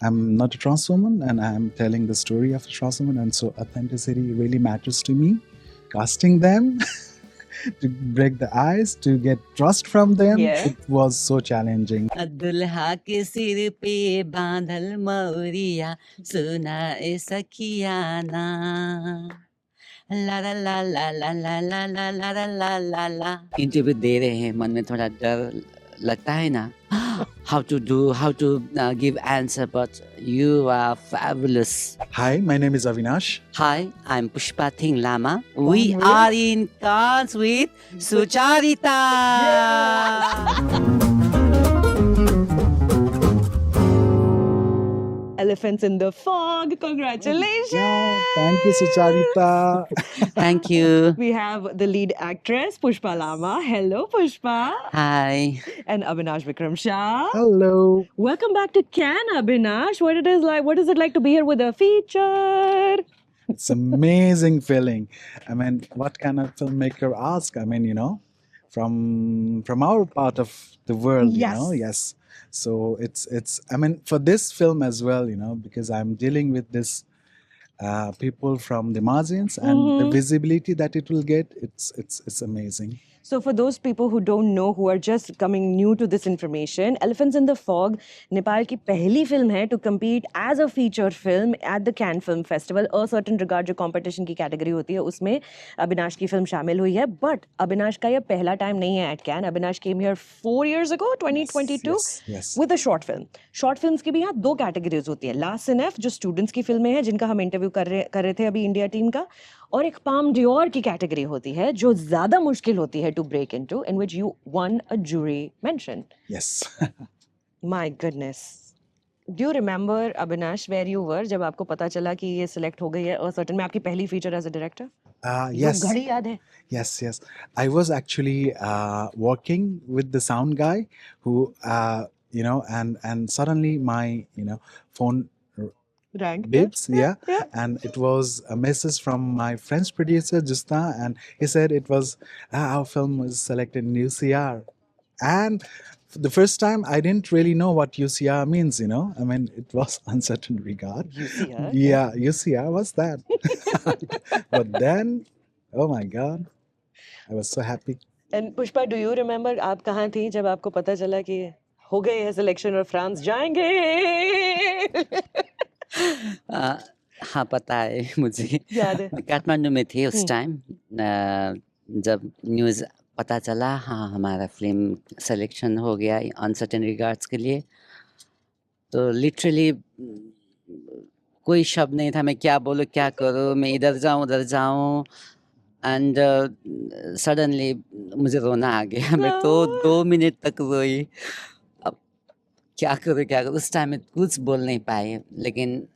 I'm not a trans woman, and I'm telling the story of a trans woman, and so authenticity really matters to me. Casting them to break the ice, to get trust from them, Yeah. it was so challenging. दुल्हा के सिर पे बांधल मौरिया सुना ए सखिया ना ला ला ला ला ला ला ला ला ला ला ला ला ला interview दे रहे हैं मन में थोड़ा डर लगता है ना how to give answer, but you are fabulous. Hi, my name is Avinash. Hi, I'm Pushpa Thing Lama. We are in Cannes with Sucharita. Elephants in the Fog. Congratulations. Yeah, thank you, Sucharita. Thank you. We have the lead actress, Pushpa Lama. Hello, Pushpa. Hi. And Abhinash Vikram Shah. Hello. Welcome back to Cannes, Abhinash. What is it like to be here with a feature? It's amazing feeling. I mean, what can a filmmaker ask? I mean, from our part of the world, yes. So it's I mean, for this film as well, because I'm dealing with this people from the margins, and the visibility that it will get, it's amazing. So for those people who don't know, who are just coming new to this information, Elephants in the Fog, Nepal की पहली film है to compete as a feature film at the Cannes Film Festival. A certain regard जो competition की category होती है, उसमें अविनाश की film शामिल हुई है. But अविनाश का ये पहला time नहीं है at Cannes. Avinash came here 4 years ago, 2022, yes. with a short film. Short films की भी यहाँ 2 categories होती है. La Cinef, जो students की फिल्में हैं, जिनका हम interview कर रहे थे अभी इंडिया टीम का, और एक पाम डियोर की कैटेगरी होती है जो ज्यादा मुश्किल होती है to break into, in which you won a jury mention. Yes. My goodness. Do you remember Avinash where you were जब आपको पता चला कि ये सिलेक्ट हो गई है और सर्टेन में आपकी पहली feature as a director? Yes. घड़ी याद है? Yes. I was actually working with the sound guy who, and suddenly my, phone Rang. bips, yeah. And it was a message from my French producer Justa, and he said it was our film was selected in UCR. And the first time I didn't really know what UCR means, I mean, it was uncertain regard. UCR? Yeah, UCR, what's that? But then, oh my God, I was so happy. And Pushpa, do you remember आप कहाँ थी जब आपको पता चला कि हो गए है सिलेक्शन और फ्रांस जाएंगे? हाँ, पता है मुझे. याद है? काठमांडू में थी उस टाइम जब न्यूज़ पता चला. हाँ, हमारा फिल्म सिलेक्शन हो गया अनसर्टेन रिगार्ड्स के लिए. तो लिटरली कोई शब्द नहीं था, मैं क्या बोलूँ क्या करूँ, मैं इधर जाऊँ उधर जाऊँ. एंड सडनली मुझे रोना आ गया. मैं तो 2 मिनट तक रोई. अब क्या करूँ उस टाइम में कुछ बोल नहीं पाए. लेकिन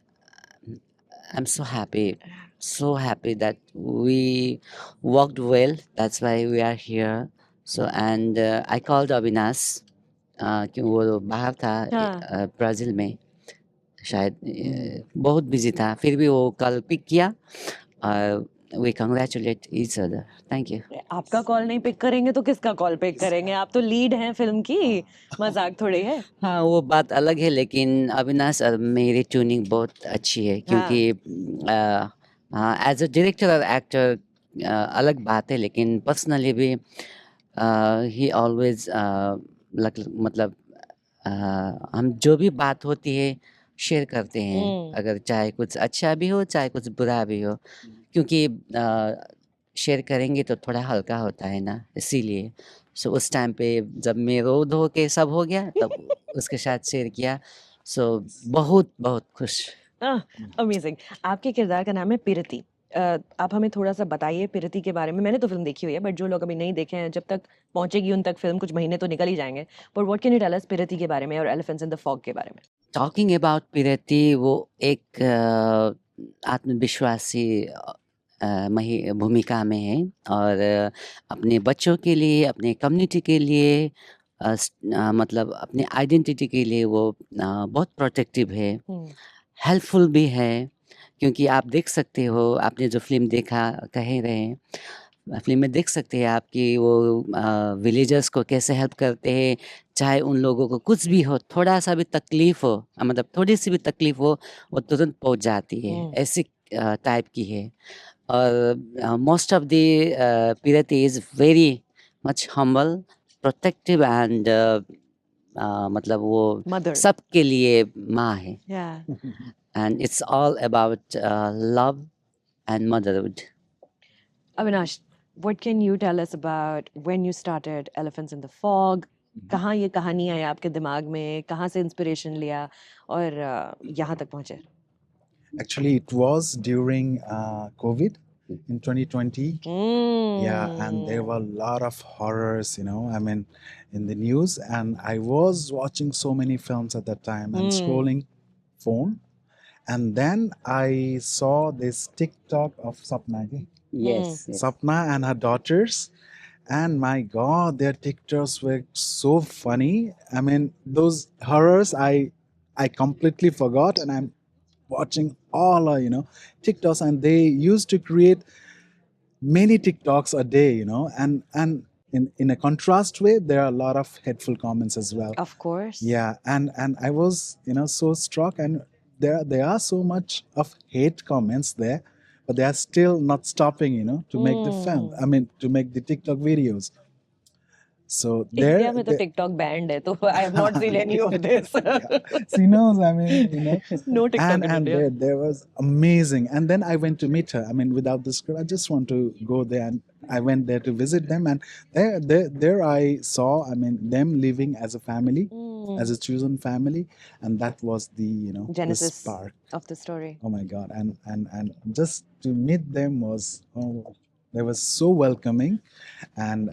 I'm so happy that we worked well. That's why we are here. So and I called Avinash कि वो बाहर था ब्राज़ील में, शायद बहुत बिजी था. फिर भी वो कॉल पिक किया. We congratulate each other. Thank you. आपका कॉल नहीं पिक करेंगे तो किसका कॉल पिक करेंगे? आप तो लीड हैं फिल्म की, मजाक थोड़ी है. हाँ, वो बात अलग है, लेकिन अविनाश और मेरी ट्यूनिंग बहुत अच्छी है. क्योंकि एज अ डायरेक्टर और एक्टर अलग बात है, लेकिन पर्सनली भी ही ऑलवेज मतलब हम जो भी बात होती है शेयर करते हैं, अगर चाहे कुछ अच्छा भी हो चाहे कुछ बुरा भी हो, क्योंकि शेयर करेंगे तो थोड़ा हल्का होता है ना, इसीलिए. सो उस टाइम पे जब मैं रो धो के सब हो गया तब उसके साथ शेयर किया. सो बहुत बहुत खुश. अमेजिंग. आपके किरदार का नाम है पिरती. आप हमें थोड़ा सा बताइए पिरती के बारे में. मैंने तो फिल्म देखी हुई है, बट जो लोग अभी नहीं देखे हैं, जब तक पहुंचेगी उन तक फिल्म कुछ महीने तो निकल ही जाएंगे. But what can you tell us Pirati के बारे में और एलिफेंट्स इन द फॉग के बारे में? टॉकिंग अबाउट पिरती, वो एक आत्मविश्वासी भूमिका में है और अपने बच्चों के लिए, अपने कम्युनिटी के लिए, मतलब अपने आइडेंटिटी के लिए वो बहुत प्रोटेक्टिव है, हेल्पफुल भी है. क्योंकि आप देख सकते हो, आपने जो फिल्म देखा कह रहे हैं, फिल्म में देख सकते हैं आप कि वो विलेजर्स को कैसे हेल्प करते हैं, चाहे उन लोगों को कुछ भी हो, थोड़ा-सा भी तकलीफ हो, मतलब थोड़ी-सी भी तकलीफ हो, वो तुरंत पहुँच जाती है, Hmm. ऐसी टाइप की है। और most of the Pirati is very much humble, protective and मतलब वो Mother. सबके लिए माँ है। Yeah. And it's all about love and motherhood. Avinash, what can you tell us about when you started Elephants in the Fog? कहाँ ये कहानी आई आपके दिमाग में, कहाँ से इंस्पिरेशन लिया और यहाँ तक पहुँचे? Actually, it was during COVID in 2020. Yeah, and there Hmm. were a lot of horrors, I mean, in the news. And I was watching so many films at that time and scrolling phone. And then I saw this TikTok of Sapna. Yes, yes. Sapna and her daughters. And my God, their TikToks were so funny. I mean, those horrors I completely forgot, and I'm watching all TikToks, and they used to create many TikToks a day, and in a contrast way, there are a lot of hateful comments as well. Of course. Yeah, and I was so struck, and there are so much of hate comments there, but they are still not stopping, to make the film. I mean, to make the TikTok videos. So India there, में तो TikTok banned है, तो I have not seen any of this. she knows. I mean, No TikTok and in and India. there was amazing. And then I went to meet her. I mean, without the script, I just want to go there, and I went there to visit them. And there I saw. I mean, them living as a family, as a chosen family, and that was the the Genesis spark. of the story. Oh my God! And just to meet them was they were so welcoming, and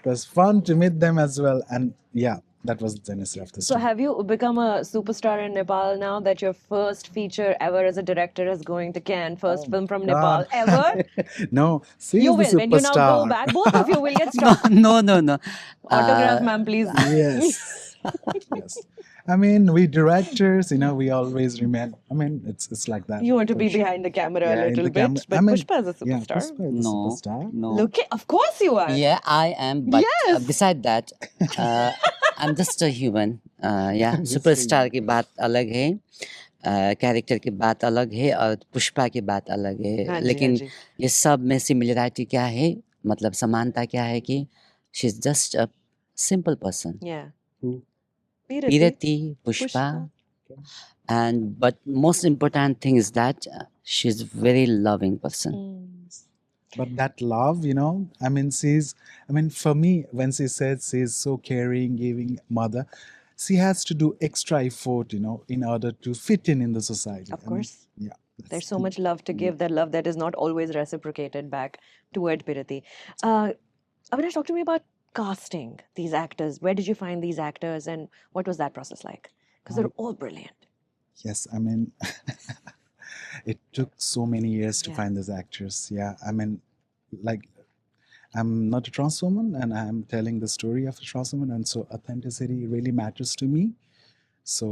it was fun to meet them as well. And yeah, that was the genesis of the So story. have you become a superstar in Nepal now that your first feature ever as a director is going to Cannes? First film from Nepal God. ever? No, she You is the will. When you now go superstar. back, both of you will get No, stuck. no. Autograph, ma'am, please. Yes. Yes. I mean, we directors, we always remain. I mean, it's like that. You want to for be sure. behind the camera a Yeah, in little the bit, camera. but I mean, Pushpa is a yeah, superstar. Pushpa is a No, superstar. no. Look, of course you are. Yeah, I am, but Yes. beside that, I'm just a human. Yeah, Just a superstar की बात अलग है, character की बात अलग है, और पुष्पा की बात अलग हाँ है। जी, लेकिन हाँ जी। ये सब में सिमिलरिटी क्या है, मतलब समानता क्या है कि she is just a simple person. Yeah. Who? Pirati. Pirati, Pushpa, and but most important thing is that she's very loving person. But that love, I mean, for me, when she says she's so caring, giving mother, she has to do extra effort, in order to fit in the society. Of I mean, course. yeah. There's so much love to give, that love that is not always reciprocated back toward Pirati. Avinash, talk to me about casting these actors. Where did you find these actors and what was that process like? Because they're all brilliant. Yes, I mean, it took so many years to Yeah. find these actors. Yeah, I mean, like, I'm not a trans woman, and I'm telling the story of a trans woman, and so authenticity really matters to me. So,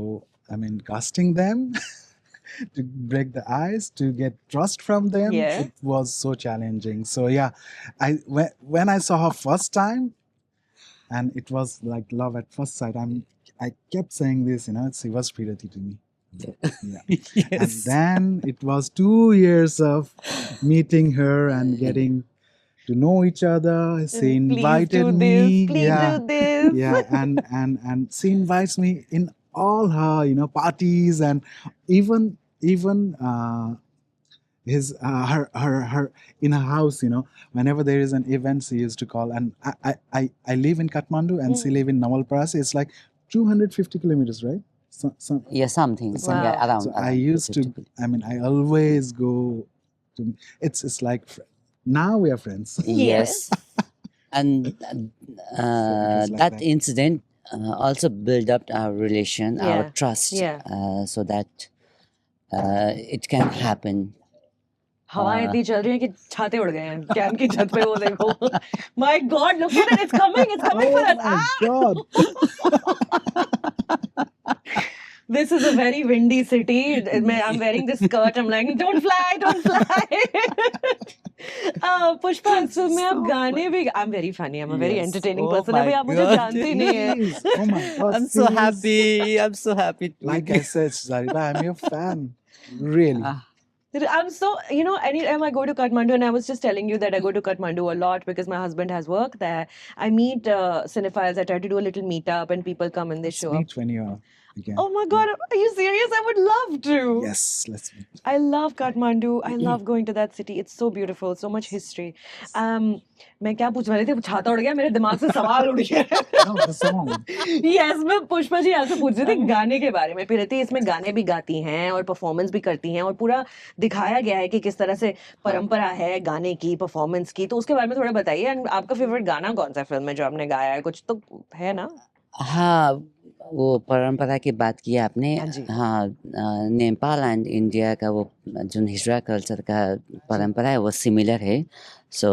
I mean, casting them to break the ice, to get trust from them, Yeah. it was so challenging. So, yeah, when I saw her first time, and it was like love at first sight. I kept saying this, she was Pirati to me. Yeah. And Yes. then it was 2 years of meeting her and getting to know each other. She invited please do me. this. Please Yeah. do this. Yeah, and she invites me in all her parties, and even his her in her house, whenever there is an event, she used to call. And I live in Kathmandu, and she live in Navalparasi. It's like 250 kilometers, right? So Yeah, something. Wow. Yeah, around. so I around used to, 50. I mean, I always go to, it's like, now we are friends. Yes. And like that that. incident also built up our relation, Yeah. our trust, Yeah. so that it can happen. हवाएं इतनी चल रही हैं कि छाते उड़ गए हैं कैन की छत पे वो देखो my God look at it it's coming Oh for my God. This is a very windy city. I'm wearing this skirt. I'm like, don't fly, don't fly. Pushpa, so मैं आप गाने भी I'm very funny. I'm a very Yes. entertaining Oh person. my अभी आप मुझे God. जानते ही नहीं हैं. Please, oh my God, I'm so please. happy. I'm so happy. to Like be- I said, Sarita, I'm your fan. Really. Ah, I'm so, anytime I go to Kathmandu, and I was just telling you that I go to Kathmandu a lot because my husband has work there. I meet cinephiles. I try to do a little meetup, and people come and they Let's show up. meet when you are again. Oh my God, are you serious? I would love to. Yes, let's meet. I love Kathmandu. I love going to that city. It's so beautiful, so much history. मैं क्या पूछ रही थी? छाता उड़ गया मेरे दिमाग से, सवाल उड़ गया. No, the song. Yes, मैं पुष्पा जी आपसे पूछ रही थी गाने के बारे में. प्रीति इसमें गाने भी गाती हैं और परफॉर्मेंस भी करती हैं और पूरा दिखाया गया है कि किस तरह से परंपरा है गाने की, परफॉर्मेंस की. तो उसके बारे में थोड़ा बताइए. एंड आपका फेवरेट गाना कौन सा फिल्म है जो आपने गाया है? कुछ तो है ना? हाँ, वो परंपरा की बात की आपने. हाँ जी. हाँ, नेपाल एंड इंडिया का वो जो हिजरा कल्चर का परंपरा है वो सिमिलर है. So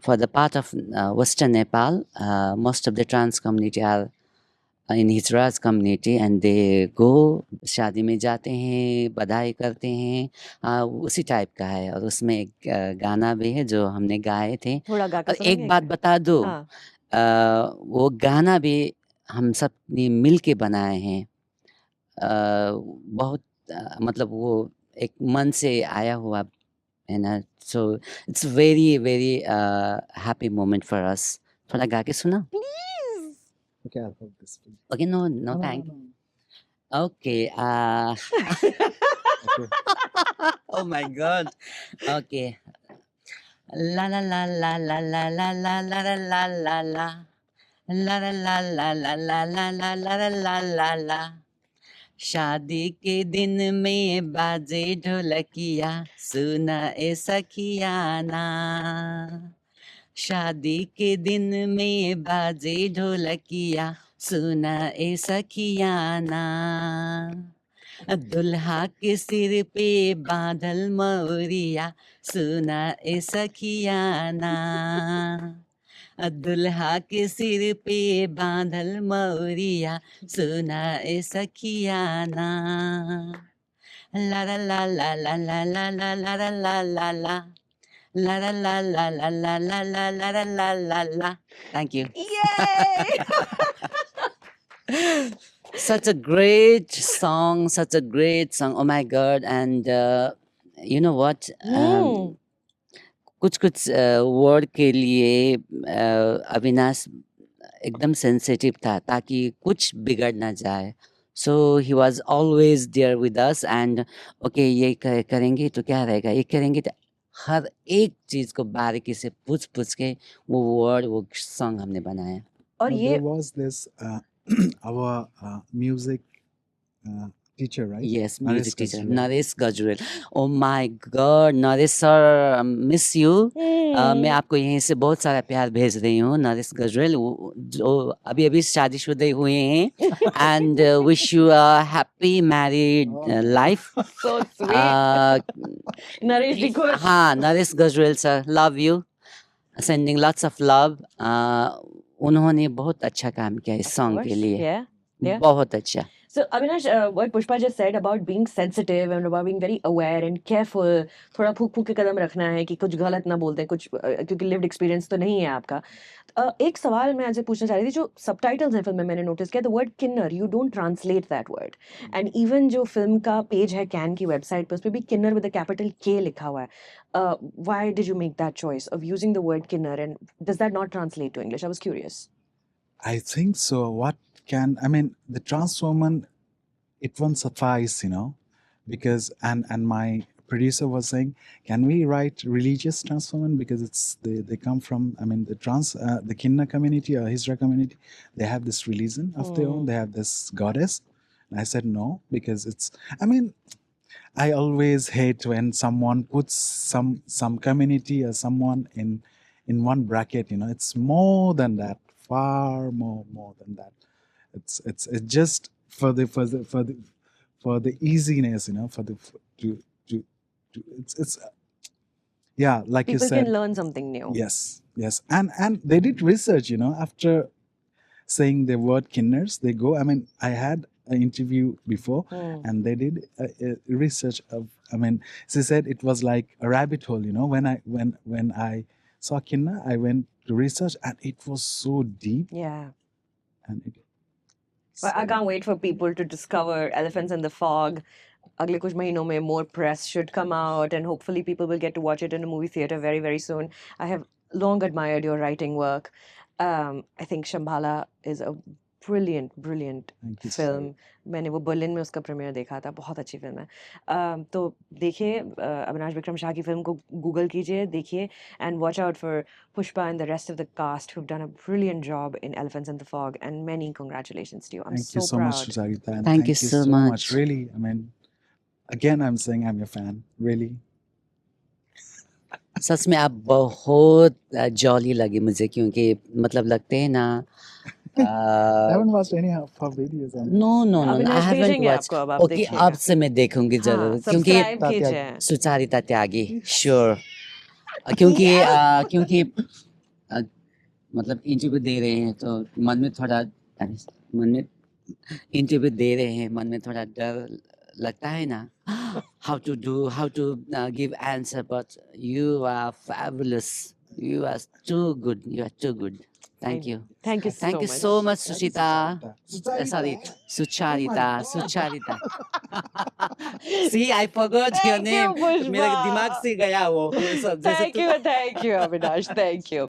for the part of western Nepal, most of the trans community are in hijras community and they go, शादी में जाते हैं, बधाई करते हैं. उसी टाइप का है. और उसमें एक गाना भी है जो हमने गाए थे. थोड़ा गा के और सुनाएंगे एक बात क्या? बता दो, हाँ. वो गाना भी हम सब ने मिल के बनाए हैं. बहुत मतलब वो एक मन से आया हुआ है ना. So it's very very happy moment for us. थोड़ा गा के सुना. Please. Okay, I'll hold this. Please. Okay. No No, no no, thank. no. Okay. Okay. Oh my God. Okay. La la la la la la la la la la la la la. La la la la la la la la la la la la la. शादी के दिन में बाजे ढोलकिया, सुना ए सखिया ना. शादी के दिन में बाजे ढोलकिया, सुना ए सखिया ना. दुल्हा के सिर पे बांधल मौरिया, सुना ए सखिया ना. दुल्हा के सिर पे बांधल मौरिया, सुना ए सखिया ना. ला ला ला ला ला ला ला ला ला ला ला ला ला. La la la la la la la la la la la la la. Thank you. Yay! Such a great song, such a great song. Oh my God. And you know what? कुछ कुछ word के लिए अविनाश एकदम sensitive था ताकि कुछ बिगड़ ना जाए. So he was always there with us. And okay, ये करेंगे तो क्या रहेगा, ये करेंगे तो हर एक चीज़ को बारीकी से पूछ पूछ के वो वर्ड, वो सॉन्ग हमने बनाया. और No, ये there was this our music teacher, right? Yes, Naresh music teacher Gajrewal. Naresh Gajrewal. Oh my God, Naresh sir, miss you. मैं आपको यहीं से बहुत सारा प्यार भेज रही हूँ. नरेश गजरेल जो अभी अभी शादीशुदा हुए हैं. And wish you a happy married life. so sweet. Naresh ji को हाँ, Naresh Gajrel sir, love you, sending lots of love. उन्होंने बहुत अच्छा काम किया इस सॉन्ग के लिए. yeah. Yeah. बहुत अच्छा. So Avinash, what Pushpa just said about being sensitive and about being very aware and careful, थोड़ा फूक फूक के कदम रखना है कि कुछ गलत ना बोल दें, कुछ क्योंकि lived experience तो नहीं है आपका. एक सवाल मैं आज पूछना चाह रही थी. जो subtitles हैं फिल्म में मैंने नोटिस किया, the word kinnar, you don't translate that word. And even जो फिल्म का पेज है कैन की वेबसाइट पे, उस पे भी किन्नर with a capital K लिखा हुआ है. Why did you make that choice of using the word Kinnar, and does that not translate to English? I was curious. I think so. I mean, the trans woman, it won't suffice, because and my producer was saying, can we write religious trans woman, because they come from, I mean, the Kinna community or Hijra community, they have this religion of their own, they have this goddess. And I said no, because I always hate when someone puts some community or someone in one bracket. It's more than that, far more than that. It's just for the easiness, it's yeah, like People you said. can learn something new. Yes, and they did research, after saying the word kinners, they go. I mean, I had an interview before, Hmm. and they did a research of. I mean, she said it was like a rabbit hole. You know, when I saw Kinna, I went to research, and it was so deep, Yeah. and it. But I So, can't wait for people to discover Elephants in the Fog. अगले कुछ महीनों में more press should come out, and hopefully people will get to watch it in a movie theater very, very soon. I have long admired your writing work. I think Shambhala is a brilliant, brilliant thank you so film. मैंने वो Berlin में उसका premiere देखा था, बहुत अच्छी film है. तो देखिए, अविनाश विक्रम शाह की फिल्म को गूगल कीजिए, देखिए, and watch out for Pushpa and the rest of the cast who've done a brilliant job in Elephants in the Fog, and many congratulations to you. I'm Thank you so so much, proud. Sucharita, and Thank you thank you so so much. much. Really, I mean, again, I'm saying I'm your fan. Really. सच में आप बहुत jolly लगे मुझे, क्योंकि मतलब लगते हैं ना I haven't watched any of her videos. And no no no I Avinash haven't भेजेंगे वॉच. आपको, अब आप ओके, देखिएगा. अब से मैं देखूंगी हाँ, जरूर, क्योंकि सब्सक्राइब Tatya- कीजिए. सुचारिता त्यागी श्योर. क्योंकि क्योंकि मतलब इंटरव्यू दे रहे हैं तो मन में थोड़ा मन में इंटरव्यू दे रहे हैं, मन में थोड़ा डर लगता है ना, how to give answer, but you are fabulous, you are too good, you are too good. Thank you. Thank you Thank you so so much. much, Sushita. Sucharita. Sorry, Sucharita. Sucharita. See, I forgot your Thank you, name. मेरे Pushpa. दिमाग से गया वो सब. जैसे Thank you, Avinash. Thank you.